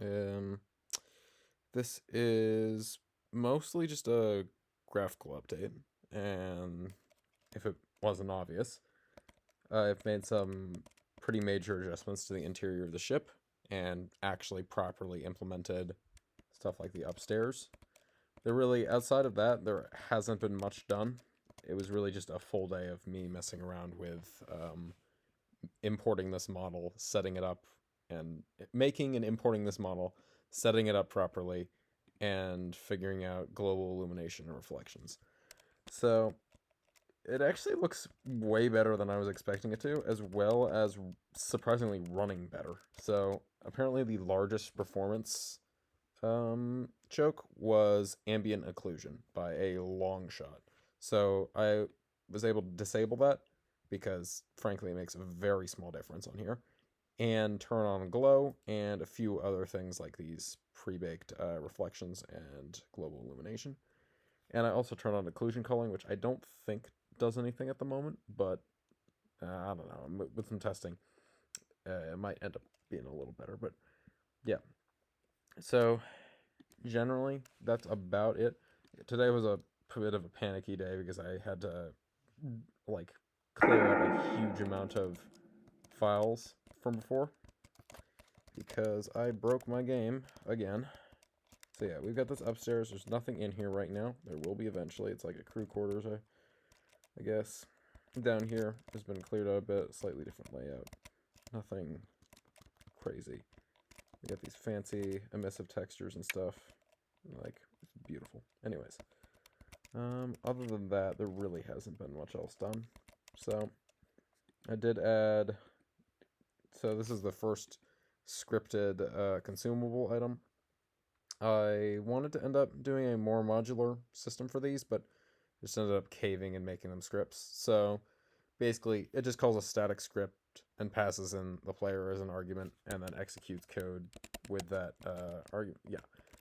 Um, this is mostly just a graphical update, and if it wasn't obvious, I've made some pretty major adjustments to the interior of the ship and actually properly implemented stuff like the upstairs. There really, outside of that, there hasn't been much done. It was really just a full day of me messing around with importing this model, setting it up, and making and importing this model, setting it up properly, and figuring out global illumination and reflections. So it actually looks way better than I was expecting it to, as well as surprisingly running better. So apparently the largest performance choke was ambient occlusion by a long shot. So I was able to disable that because frankly it makes a very small difference on here, and turn on glow and a few other things like these pre-baked reflections and global illumination. And I also turn on occlusion culling, which I don't think does anything at the moment, but I don't know. With some testing, it might end up being a little better. But yeah, so generally that's about it. Today was a bit of a panicky day because I had to like clear out a huge amount of files from before because I broke my game again. So yeah, we've got this upstairs. There's nothing in here right now. There will be eventually. It's like a crew quarters, I guess. Down here has been cleared out a bit, slightly different layout. Nothing crazy. We got these fancy emissive textures and stuff. Like, it's beautiful. Anyways, other than that, there really hasn't been much else done. So, I did add... So this is the first scripted consumable item. I wanted to end up doing a more modular system for these, but just ended up caving and making them scripts. So basically, it just calls a static script and passes in the player as an argument and then executes code with that argument. Yeah,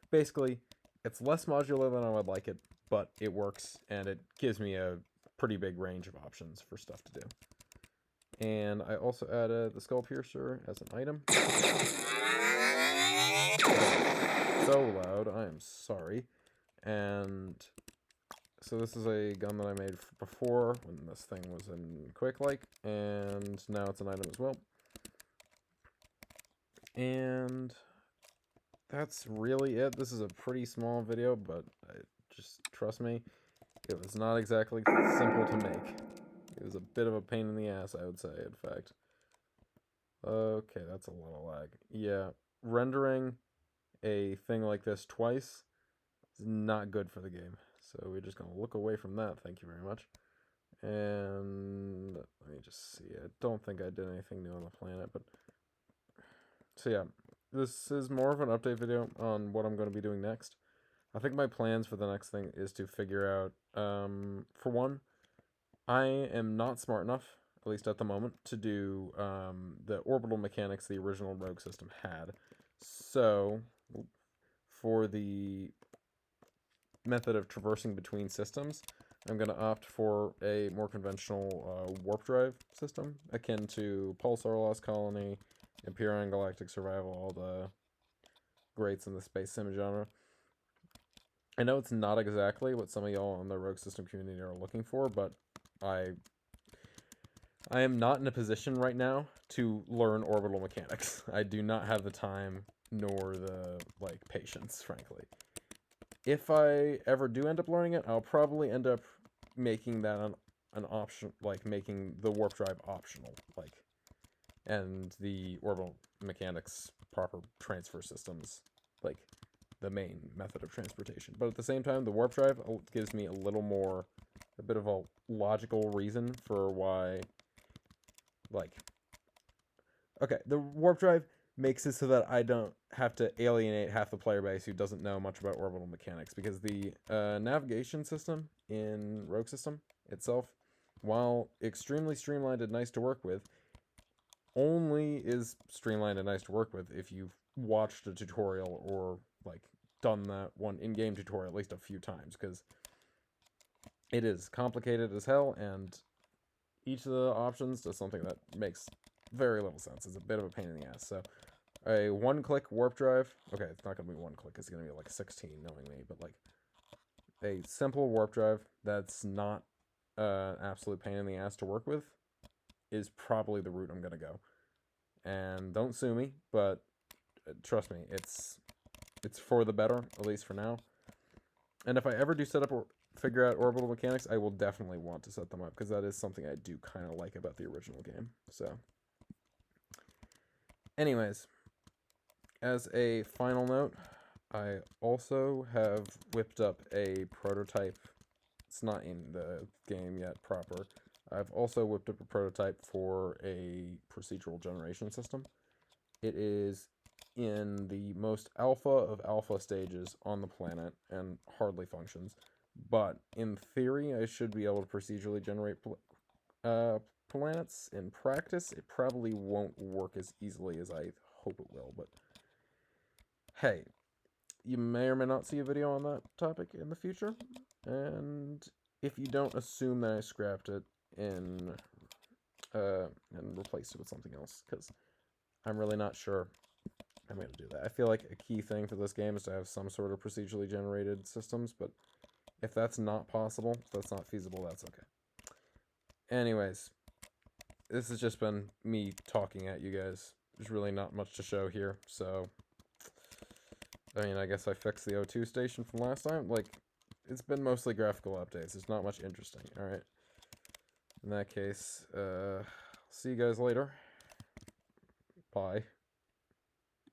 basically, it's less modular than I would like it, but it works and it gives me a pretty big range of options for stuff to do. And I also added the skull piercer as an item. So loud, I am sorry. And so this is a gun that I made before when this thing was in Quake-like, and now it's an item as well. And that's really it. This is a pretty small video, but just trust me, it was not exactly simple to make. It was a bit of a pain in the ass, I would say, in fact. Okay, that's a lot of lag. Yeah, rendering a thing like this twice is not good for the game. So we're just going to look away from that, thank you very much. And let me just see. I don't think I did anything new on the planet, but so yeah, this is more of an update video on what I'm going to be doing next. I think my plans for the next thing is to figure out, for one, I am not smart enough, at least at the moment, to do the orbital mechanics the original Rogue system had. So, for the method of traversing between systems, I'm going to opt for a more conventional warp drive system, akin to Pulsar Lost Colony, Imperial Galactic Survival, all the greats in the space sim genre. I know it's not exactly what some of y'all in the Rogue System community are looking for, but I am not in a position right now to learn orbital mechanics. I do not have the time nor the patience, frankly. If I ever do end up learning it, I'll probably end up making that an option, like making the warp drive optional, and the orbital mechanics proper transfer systems, like the main method of transportation. But at the same time, the warp drive gives me a bit of a logical reason for why, okay, the warp drive makes it so that I don't have to alienate half the player base who doesn't know much about orbital mechanics, because the navigation system in Rogue System itself, while extremely streamlined and nice to work with, only is streamlined and nice to work with if you've watched a tutorial or done that one in-game tutorial at least a few times, because it is complicated as hell, and each of the options does something that makes very little sense. It's a bit of a pain in the ass. So A one-click warp drive. Okay, it's not gonna be one click. It's gonna be like 16, knowing me. But like a simple warp drive that's not an absolute pain in the ass to work with is probably the route I'm gonna go. And don't sue me, but trust me, it's for the better, at least for now. And if I ever do set up or figure out orbital mechanics, I will definitely want to set them up, because that is something I do kind of like about the original game. So, anyways, as a final note, I also have whipped up a prototype. It's not in the game yet proper. I've also whipped up a prototype for a procedural generation system. It is in the most alpha of alpha stages on the planet and hardly functions. But in theory, I should be able to procedurally generate planets. In practice, it probably won't work as easily as I hope it will. But hey, you may or may not see a video on that topic in the future. And if you don't, assume that I scrapped it and replaced it with something else, because I'm really not sure I'm going to do that. I feel like a key thing for this game is to have some sort of procedurally generated systems, but if that's not possible, if that's not feasible, that's okay. Anyways, this has just been me talking at you guys. There's really not much to show here, so I mean, I guess I fixed the O2 station from last time. Like, it's been mostly graphical updates. There's not much interesting, alright? In that case, see you guys later. Bye.